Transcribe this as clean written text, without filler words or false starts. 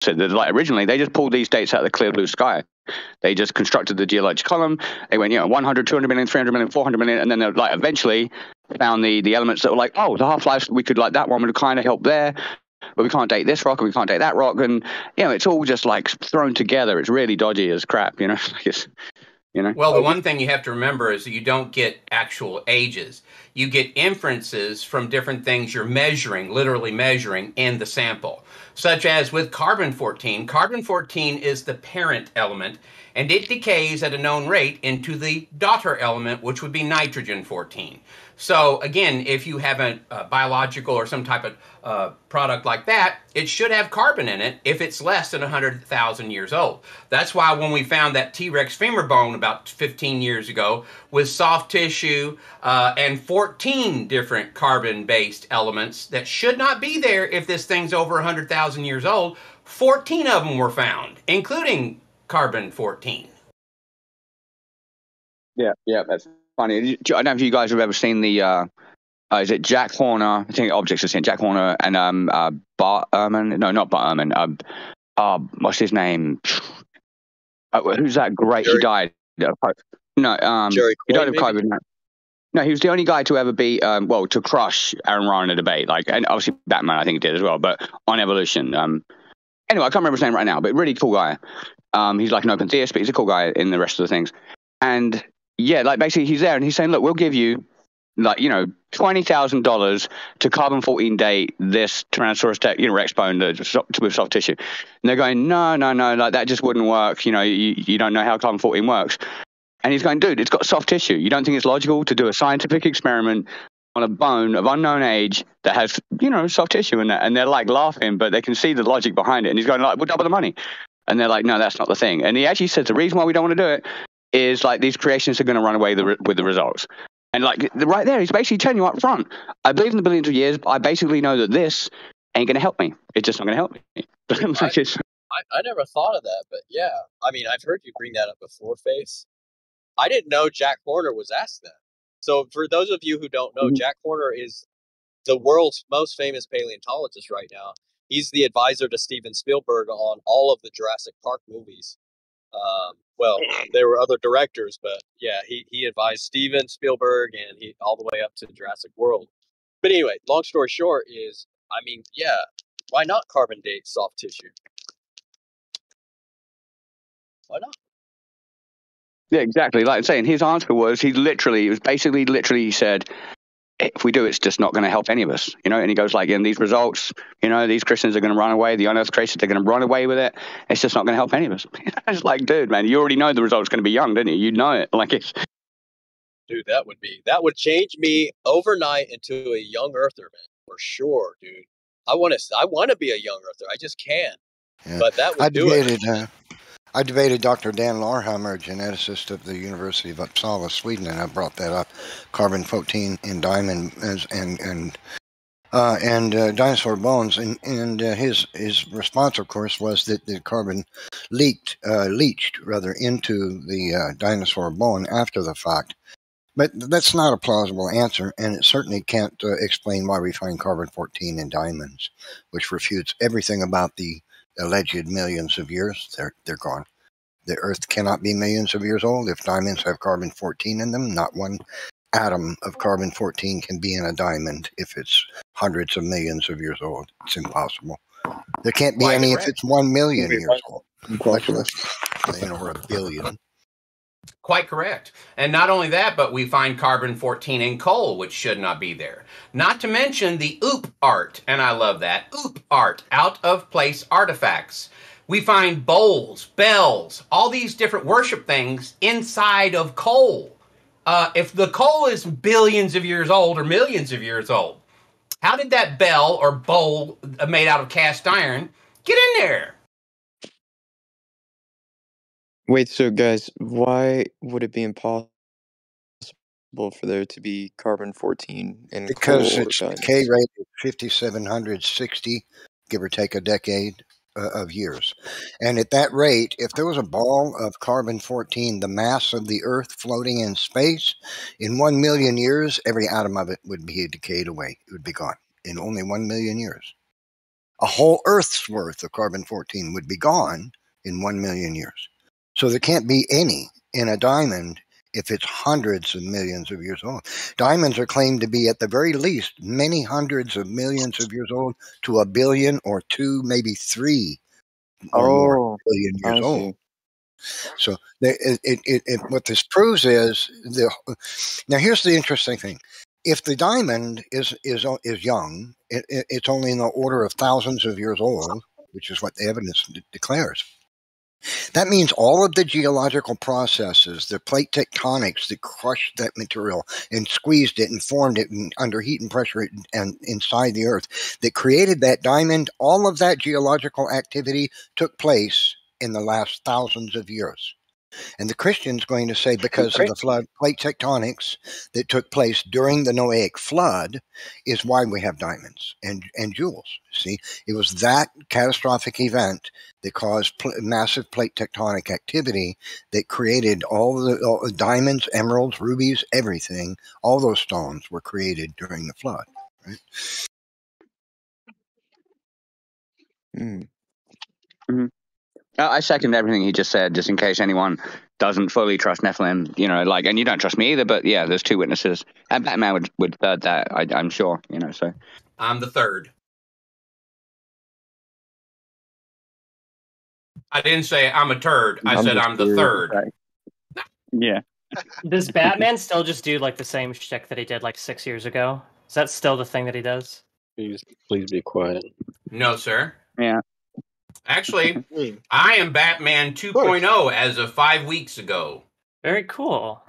said that, like, originally they just pulled these dates out of the clear blue sky. They just constructed the geologic column. They went, 100, 200 million, 300 million, 400 million, and then they, like, eventually found the elements that were like, oh, the half-life, we could, like, that one would kind of help there, but we can't date this rock and we can't date that rock, and it's all just like thrown together. It's really dodgy as crap, Well, the one thing you have to remember is that you don't get actual ages. You get inferences from different things you're measuring, literally measuring in the sample. Such as with carbon-14. Carbon-14 is the parent element, and it decays at a known rate into the daughter element, which would be nitrogen-14. So, again, if you have a biological or some type of product like that, it should have carbon in it if it's less than 100,000 years old. That's why when we found that T-Rex femur bone about 15 years ago with soft tissue and 14 different carbon-based elements that should not be there if this thing's over 100,000 years old, 14 of them were found, including carbon-14. Yeah, that's funny. I don't know if you guys have ever seen the, is it Jack Horner? I think Objects have seen Jack Horner and Bart Ehrman. No, not Bart Ehrman. What's his name? Who's that great? Jerry. He died. No, Jerry he died of COVID. No, he was the only guy to ever be, to crush Aaron Rohr in a debate. Like, and obviously Batman, I think he did as well, but on evolution. Anyway, I can't remember his name right now, but really cool guy. He's like an open theist, but he's a cool guy in the rest of the things. And yeah, like basically he's there and he's saying, look, we'll give you like, $20,000 to carbon-14 date this Tyrannosaurus Rex bone with soft tissue. And they're going, no, like that just wouldn't work. You don't know how carbon-14 works. And he's going, dude, it's got soft tissue. You don't think it's logical to do a scientific experiment on a bone of unknown age that has, soft tissue in that? And they're like laughing, but they can see the logic behind it. And he's going, like, we'll double the money. And they're like, no, that's not the thing. And he actually says the reason why we don't want to do it is like these creationists are going to run away with the results. And like right there, he's basically telling you up front, I believe in the billions of years, but I basically know that this ain't going to help me. It's just not going to help me. I never thought of that, but yeah. I mean, I've heard you bring that up before, Face. I didn't know Jack Horner was asked that. So for those of you who don't know, Jack Horner is the world's most famous paleontologist right now. He's the advisor to Steven Spielberg on all of the Jurassic Park movies. There were other directors, but yeah, he advised Steven Spielberg and he all the way up to Jurassic World. But anyway, long story short is, I mean, yeah, why not carbon date soft tissue? Why not? Yeah, exactly. Like I'm saying, his answer was he said, if we do, it's just not going to help any of us, and he goes like, in these results, these Christians are going to run away. The unearthed creatures, they're going to run away with it. It's just not going to help any of us. It's like, dude, man, you already know the result's going to be young, didn't you? You know it. Like it's. Dude, that would change me overnight into a young earther, man, for sure, dude. I want to be a young earther. I just can't. Yeah. But that would do it. I debated Dr. Dan Larhammer, a geneticist of the University of Uppsala, Sweden, and I brought that up. Carbon-14 in diamond and dinosaur bones, and his response, of course, was that the carbon leached into the dinosaur bone after the fact. But that's not a plausible answer, and it certainly can't explain why we find carbon-14 in diamonds, which refutes everything about the alleged millions of years. They're gone. The Earth cannot be millions of years old. If diamonds have carbon-14 in them, not one atom of carbon-14 can be in a diamond if it's hundreds of millions of years old. It's impossible. There can't be any if it's 1 million years old. Much less, or a billion. Quite correct. And not only that, but we find carbon-14 in coal, which should not be there. Not to mention the OOP art, and I love that, OOP art, out-of-place artifacts. We find bowls, bells, all these different worship things inside of coal. If the coal is billions of years old or millions of years old, how did that bell or bowl made out of cast iron get in there? Wait, so guys, why would it be impossible for there to be carbon-14 in because coal? Because its decay rate is 5,760, give or take a decade of years. And at that rate, if there was a ball of carbon-14, the mass of the Earth floating in space, in 1 million years, every atom of it would be decayed away. It would be gone in only 1 million years. A whole Earth's worth of carbon-14 would be gone in 1 million years. So there can't be any in a diamond if it's hundreds of millions of years old. Diamonds are claimed to be, at the very least, many hundreds of millions of years old to a billion or 2, maybe 3 or more billion years old. So what this proves is now here's the interesting thing. If the diamond is young, it's only in the order of thousands of years old, which is what the evidence declares. That means all of the geological processes, the plate tectonics that crushed that material and squeezed it and formed it under heat and pressure and inside the earth, that created that diamond, all of that geological activity took place in the last thousands of years. And the Christian's going to say because of the flood, plate tectonics that took place during the Noahic flood is why we have diamonds and jewels. See, it was that catastrophic event that caused massive plate tectonic activity that created all the diamonds, emeralds, rubies, everything. All those stones were created during the flood. Right? Mm-hmm. I second everything he just said, just in case anyone doesn't fully trust Nephilim, and you don't trust me either, but yeah, there's 2 witnesses. And Batman would third that, I'm sure, so. I'm the third. I didn't say I'm a turd. I said I'm the third. Right. Yeah. Does Batman still just do like the same shtick that he did like 6 years ago? Is that still the thing that he does? Please be quiet. No, sir. Yeah. Actually, I am Batman 2.0 as of 5 weeks ago. Very cool.